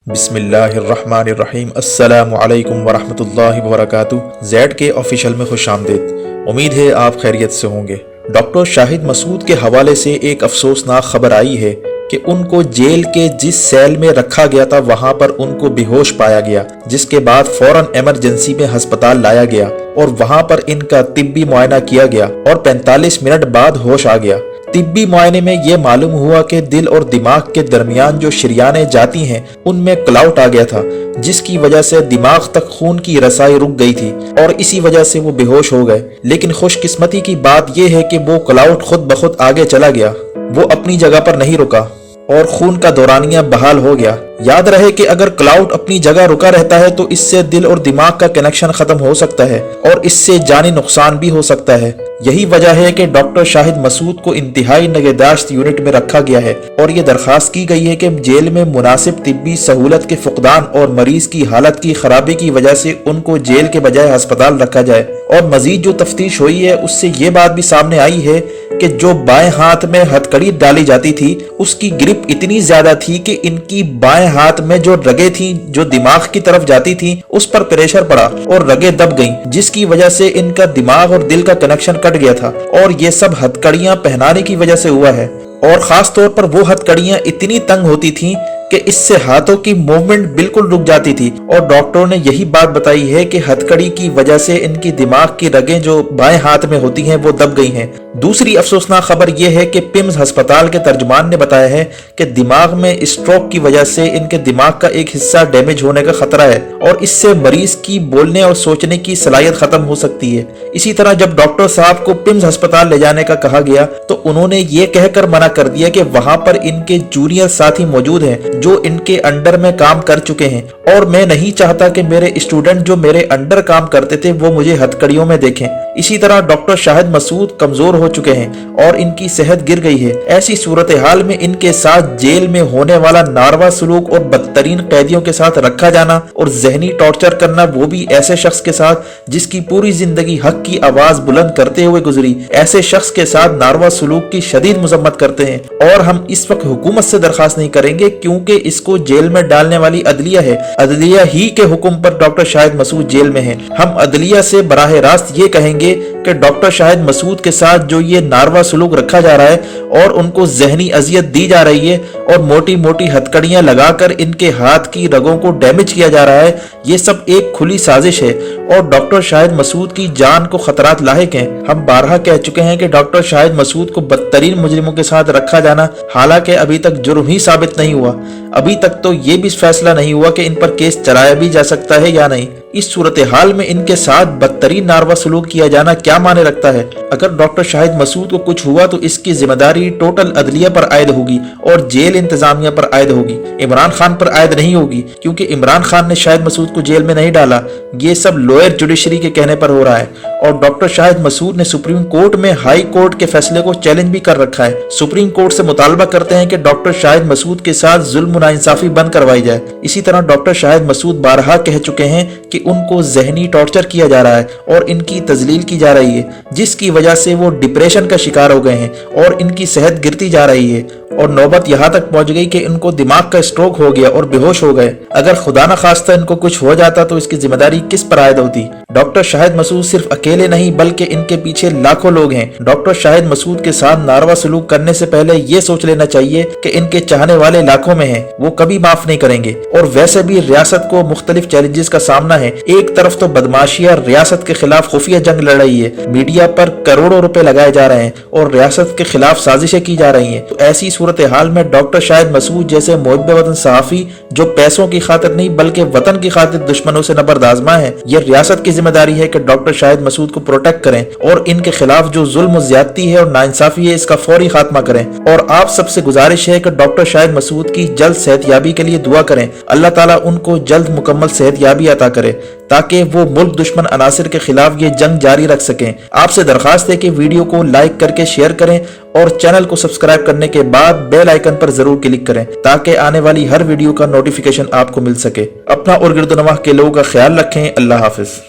بسم اللہ الرحمن الرحیم۔ السلام علیکم ورحمۃ اللہ وبرکاتہ۔ زیڈ کے آفیشل میں خوش آمدید۔ امید ہے آپ خیریت سے ہوں گے۔ ڈاکٹر شاہد مسعود کے حوالے سے ایک افسوسناک خبر آئی ہے کہ ان کو جیل کے جس سیل میں رکھا گیا تھا وہاں پر ان کو بے ہوش پایا گیا، جس کے بعد فوراً ایمرجنسی میں ہسپتال لایا گیا اور وہاں پر ان کا طبی معائنہ کیا گیا اور 45 منٹ بعد ہوش آ گیا۔ طبی معائنے میں یہ معلوم ہوا کہ دل اور دماغ کے درمیان جو شریانیں جاتی ہیں ان میں کلاؤٹ آ گیا تھا، جس کی وجہ سے دماغ تک خون کی رسائی رک گئی تھی اور اسی وجہ سے وہ بے ہوش ہو گئے۔ لیکن خوش قسمتی کی بات یہ ہے کہ وہ کلاؤٹ خود بخود آگے چلا گیا، وہ اپنی جگہ پر نہیں رکا اور خون کا دورانیہ بحال ہو گیا۔ یاد رہے کہ اگر کلاؤٹ اپنی جگہ رکا رہتا ہے تو اس سے دل اور دماغ کا کنیکشن ختم ہو سکتا ہے اور اس سے جانی نقصان بھی ہو سکتا ہے۔ یہی وجہ ہے کہ ڈاکٹر شاہد مسعود کو انتہائی نگہداشت یونٹ میں رکھا گیا ہے اور یہ درخواست کی گئی ہے کہ جیل میں مناسب طبی سہولت کے فقدان اور مریض کی حالت کی خرابی کی وجہ سے ان کو جیل کے بجائے ہسپتال رکھا جائے۔ اور مزید جو تفتیش ہوئی ہے اس سے یہ بات بھی سامنے آئی ہے کہ جو بائیں ہاتھ میں ہتھکڑی ڈالی جاتی تھی اس کی گرپ اتنی زیادہ تھی کہ ان کی بائیں ہاتھ میں جو رگیں تھیں جو دماغ کی طرف جاتی تھیں اس پر پریشر پڑا اور رگیں دب گئیں، جس کی وجہ سے ان کا دماغ اور دل کا کنیکشن کٹ گیا تھا، اور یہ سب ہتھکڑیاں پہنانے کی وجہ سے ہوا ہے۔ اور خاص طور پر وہ ہتھکڑیاں اتنی تنگ ہوتی تھیں کہ اس سے ہاتھوں کی موومنٹ بالکل رک جاتی تھی، اور ڈاکٹروں نے یہی بات بتائی ہے کہ ہتھکڑی کی وجہ سے ان کی دماغ کی رگیں جو بائیں ہاتھ میں ہوتی ہیں وہ دب گئی ہیں۔ دوسری افسوسناک خبر یہ ہے کہ پمز ہسپتال کے ترجمان نے بتایا ہے کہ دماغ میں اسٹروک کی وجہ سے ان کے دماغ کا ایک حصہ ڈیمیج ہونے کا خطرہ ہے اور اس سے مریض کی بولنے اور سوچنے کی صلاحیت ختم ہو سکتی ہے۔ اسی طرح جب ڈاکٹر صاحب کو پمز ہسپتال لے جانے کا کہا گیا تو انہوں نے یہ کہہ کر منع کر دیا کہ وہاں پر ان کے جونیئر ساتھی موجود ہیں جو ان کے انڈر میں کام کر چکے ہیں، اور میں نہیں چاہتا کہ میرے اسٹوڈنٹ جو میرے انڈر کام کرتے تھے وہ مجھے ہتھکڑیوں میں دیکھیں۔ اسی طرح ڈاکٹر شاہد مسعود کمزور ہو چکے ہیں اور ان کی صحت گر گئی ہے۔ ایسی صورتحال میں ان کے ساتھ جیل میں ہونے والا ناروا سلوک اور بدترین قیدیوں کے ساتھ رکھا جانا اور ذہنی ٹارچر کرنا، وہ بھی ایسے شخص کے ساتھ جس کی پوری زندگی حق کی آواز بلند کرتے ہوئے گزری، ایسے شخص کے ساتھ ناروا سلوک کی شدید مذمت کرتے ہیں۔ اور ہم اس وقت حکومت سے درخواست نہیں کریں گے کیونکہ اس کو جیل میں ڈالنے والی عدلیہ ہے، عدلیہ ہی کے حکم پر ڈاکٹر شاہد مسعود جیل میں ہیں۔ ہم عدلیہ سے براہ راست یہ کہیں گے کہ ڈاکٹر شاہد مسعود کے ساتھ جو یہ ناروا سلوک رکھا جا رہا ہے اور ان کو ذہنی اذیت دی جا رہی ہے اور موٹی موٹی ہتھکڑیاں لگا کر ان کے ہاتھ کی رگوں کو ڈیمیج کیا جا رہا ہے، یہ سب ایک کھلی سازش ہے اور ڈاکٹر شاہد مسعود کی جان کو خطرات لاحق ہیں۔ ہم بارہا کہہ چکے ہیں کہ ڈاکٹر شاہد مسعود کو بدترین مجرموں کے ساتھ رکھا جانا، حالانکہ ابھی تک جرم ہی ثابت نہیں ہوا، ابھی تک تو یہ بھی فیصلہ نہیں ہوا کہ ان پر کیس چلایا بھی جا سکتا ہے یا نہیں۔ اس صورتحال میں ان کے ساتھ بدترین ناروا سلوک کیا جانا کیا معنی رکھتا ہے؟ اگر ڈاکٹر شاہد مسعود کو کچھ ہوا تو اس کی ذمہ داری ٹوٹل عدلیہ پر عائد ہوگی اور جیل انتظامیہ پر عائد ہوگی، عمران خان پر عائد نہیں ہوگی، کیونکہ عمران خان نے شاہد مسعود کو جیل میں نہیں ڈالا۔ یہ سب لوئر جوڈیشری کے کہنے پر ہو رہا ہے، اور ڈاکٹر شاہد مسعود نے سپریم کورٹ میں ہائی کورٹ کے فیصلے کو چیلنج بھی کر رکھا ہے۔ سپریم کورٹ سے مطالبہ کرتے ہیں کہ ڈاکٹر شاہد مسعود کے ساتھ ظلم و ناانصافی بند کروائی جائے۔ اسی طرح ڈاکٹر شاہد مسعود بارہا کہہ چکے ہیں کہ ان کو ذہنی ٹارچر کیا جا رہا ہے اور ان کی تذلیل کی جا رہی ہے، جس کی وجہ سے وہ ڈپریشن کا شکار ہو گئے ہیں اور ان کی صحت گرتی جا رہی ہے، اور نوبت یہاں تک پہنچ گئی کہ ان کو دماغ کا اسٹروک ہو گیا اور بے ہوش ہو گئے۔ اگر خدا نہ خواستہ ان کو کچھ ہو جاتا تو اس کی ذمہ داری کس پر عائد ہوتی؟ ڈاکٹر شاہد مسعود صرف اکیلے نہیں بلکہ ان کے پیچھے لاکھوں لوگ ہیں۔ ڈاکٹر شاہد مسعود کے ساتھ ناروا سلوک کرنے سے پہلے یہ سوچ لینا چاہیے کہ ان کے چاہنے والے لاکھوں میں ہیں، وہ کبھی معاف نہیں کریں گے۔ اور ویسے بھی ریاست کو مختلف چیلنجز کا سامنا ہے۔ ایک طرف تو بدماشیہ ریاست کے خلاف خفیہ جنگ لڑ رہی ہے، میڈیا پر کروڑوں روپے لگائے جا رہے ہیں اور ریاست کے خلاف سازشیں کی جا رہی ہیں، تو ایسی صورتحال میں ڈاکٹر شاہد مسعود جیسے محب وطن صحافی جو پیسوں کی خاطر نہیں بلکہ وطن کی خاطر دشمنوں سے نبرد آزما ہے، یہ ریاست کی ذمہ داری ہے کہ ڈاکٹر شاہد مسعود کو پروٹیکٹ کریں اور ان کے خلاف جو ظلم و زیادتی ہے اور ناانصافی ہے اس کا فوری خاتمہ کریں۔ اور آپ سب سے گزارش ہے کہ ڈاکٹر شاہد مسعود کی جلد صحت یابی کے لیے دعا کریں، اللہ تعالیٰ ان کو جلد مکمل صحت یابی عطا کرے تاکہ وہ ملک دشمن عناصر کے خلاف یہ جنگ جاری رکھ سکیں۔ آپ سے درخواست ہے کہ ویڈیو کو لائک کر کے شیئر کریں اور چینل کو سبسکرائب کرنے کے بعد بیل آئیکن پر ضرور کلک کریں تاکہ آنے والی ہر ویڈیو کا نوٹیفیکیشن آپ کو مل سکے۔ اپنا اور گرد و نواح کے لوگوں کا خیال رکھیں۔ اللہ حافظ۔